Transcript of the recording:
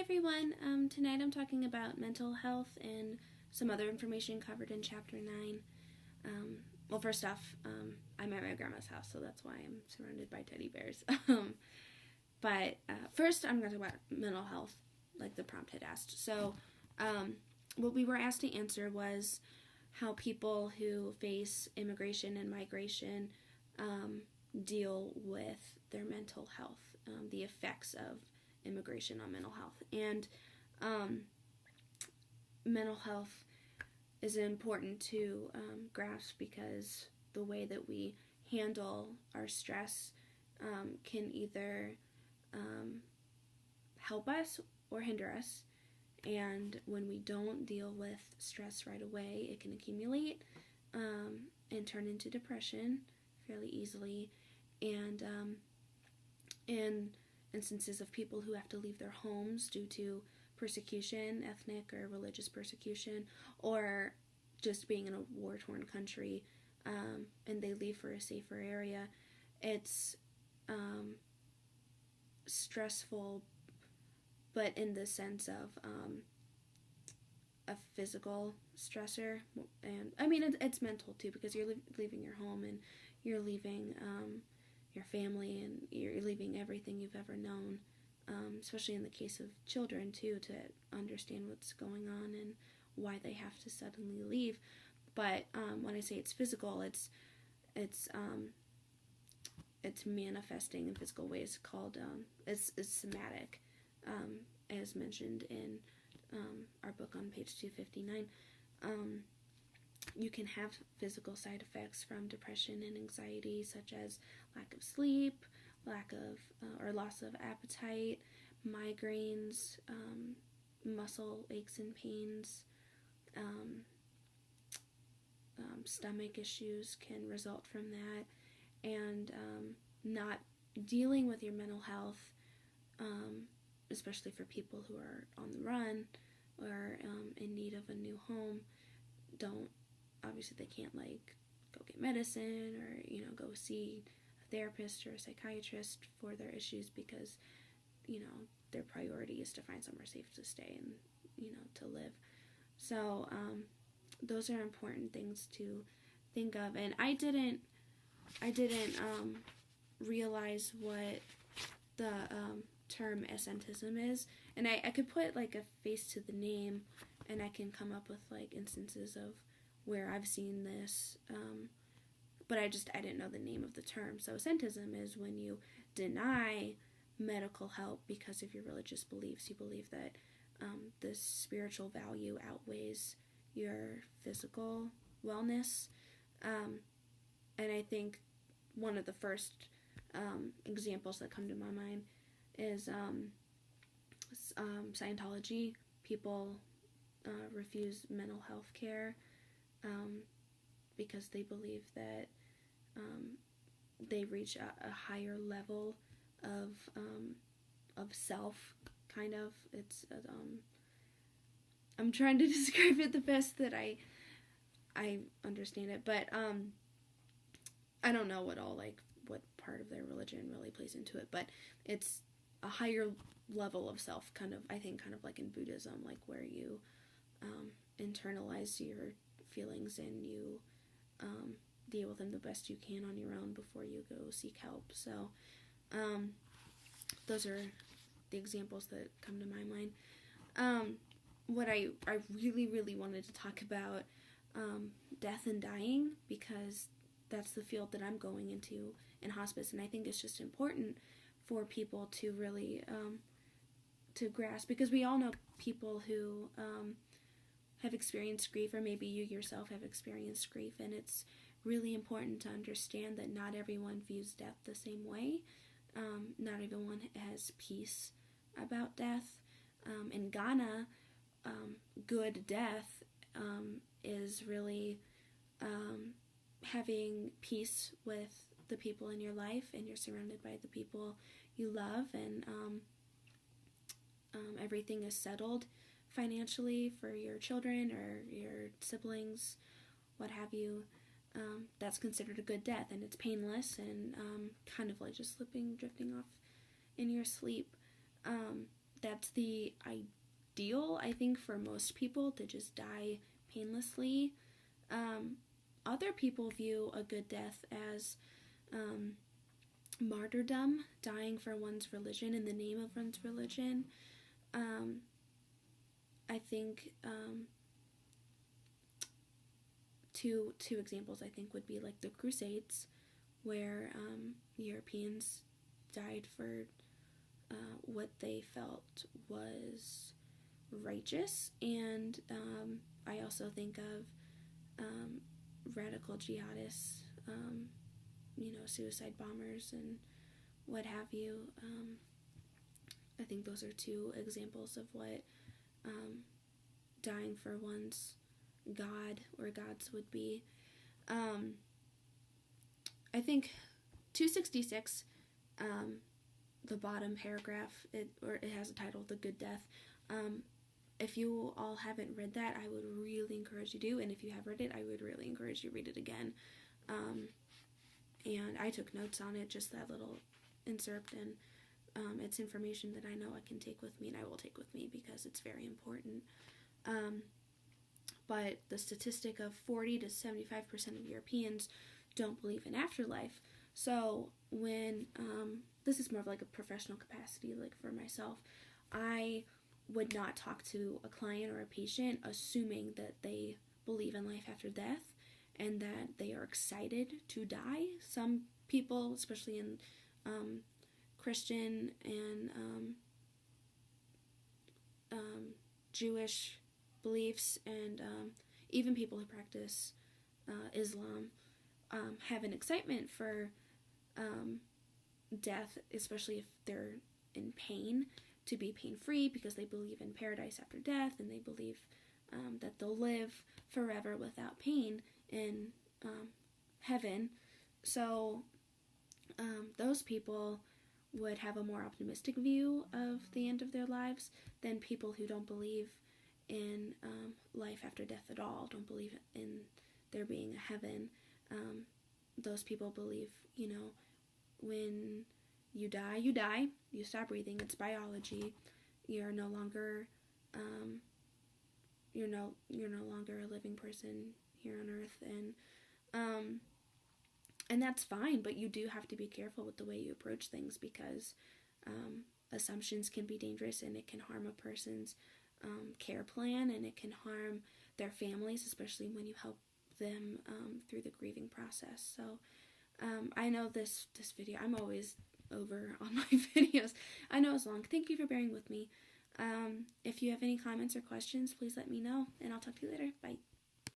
everyone. Tonight I'm talking about mental health and some other information covered in Chapter 9. First off, I'm at my grandma's house, so that's why I'm surrounded by teddy bears. But first I'm going to talk about mental health, like the prompt had asked. So what we were asked to answer was how people who face immigration and migration deal with their mental health, the effects of immigration on mental health. And mental health is important to grasp because the way that we handle our stress can either help us or hinder us. And when we don't deal with stress right away, it can accumulate and turn into depression fairly easily. And in instances of people who have to leave their homes due to persecution, ethnic or religious persecution, or just being in a war-torn country, and they leave for a safer area, it's stressful, but in the sense of a physical stressor. And I mean, it's mental too, because you're leaving your home and you're leaving your family and you're leaving everything you've ever known, especially in the case of children too, to understand what's going on and why they have to suddenly leave. But when I say it's physical, it's manifesting in physical ways called it's somatic, as mentioned in our book on page 259. You can have physical side effects from depression and anxiety, such as lack of sleep, lack of or loss of appetite, migraines, muscle aches and pains, stomach issues can result from that, and not dealing with your mental health, especially for people who are on the run or in need of a new home, obviously they can't go get medicine or go see a therapist or a psychiatrist for their issues, because their priority is to find somewhere safe to stay and to live. So those are important things to think of. And I didn't realize what the term essentism is, and I could put a face to the name, and I can come up with instances of where I've seen this, but I didn't know the name of the term. So essentism is when you deny medical help because of your religious beliefs. You believe that the spiritual value outweighs your physical wellness, and I think one of the first examples that come to my mind is Scientology. People refuse mental health care because they believe that they reach a higher level of self, kind of. It's I'm trying to describe it the best that I understand it, but I don't know what part of their religion really plays into it, but it's a higher level of self, kind of like in Buddhism, where you internalize your feelings and you deal with them the best you can on your own before you go seek help. So those are the examples that come to my mind. What I really, really wanted to talk about, death and dying, because that's the field that I'm going into in hospice, and I think it's just important for people to really to grasp, because we all know people who have experienced grief, or maybe you yourself have experienced grief, and it's really important to understand that not everyone views death the same way. Not everyone has peace about death. In Ghana, good death is really having peace with the people in your life, and you're surrounded by the people you love, and everything is settled financially for your children or your siblings, what have you. That's considered a good death, and it's painless and kind of just drifting off in your sleep. that's the ideal, I think, for most people, to just die painlessly. Other people view a good death as martyrdom, dying for one's religion, in the name of one's religion. I think two examples, I think, would be like the Crusades, where Europeans died for what they felt was righteous, and I also think of radical jihadists, suicide bombers and what have you. I think those are two examples of what dying for one's God or gods would be. I think 266, the bottom paragraph, it has a title, The Good Death. If you all haven't read that, I would really encourage you to, and if you have read it, I would really encourage you to read it again. And I took notes on it, just that little excerpt, and it's information that I know I can take with me, and I will take with me, because it's very important. But the statistic of 40 to 75% of Europeans don't believe in afterlife. So when, this is more of like a professional capacity, like for myself, I would not talk to a client or a patient assuming that they believe in life after death and that they are excited to die. Some people, especially in Christian and Jewish beliefs, and even people who practice Islam, have an excitement for death, especially if they're in pain, to be pain-free, because they believe in paradise after death, and they believe that they'll live forever without pain in heaven. So those people would have a more optimistic view of the end of their lives than people who don't believe in life after death at all, don't believe in there being a heaven. Those people believe, when you die, you stop breathing, it's biology, you're no longer you're no longer a living person here on earth, and that's fine, but you do have to be careful with the way you approach things, because assumptions can be dangerous, and it can harm a person's care plan, and it can harm their families, especially when you help them through the grieving process. So I know this video, I'm always over on my videos. I know it's long. Thank you for bearing with me. If you have any comments or questions, please let me know, and I'll talk to you later. Bye.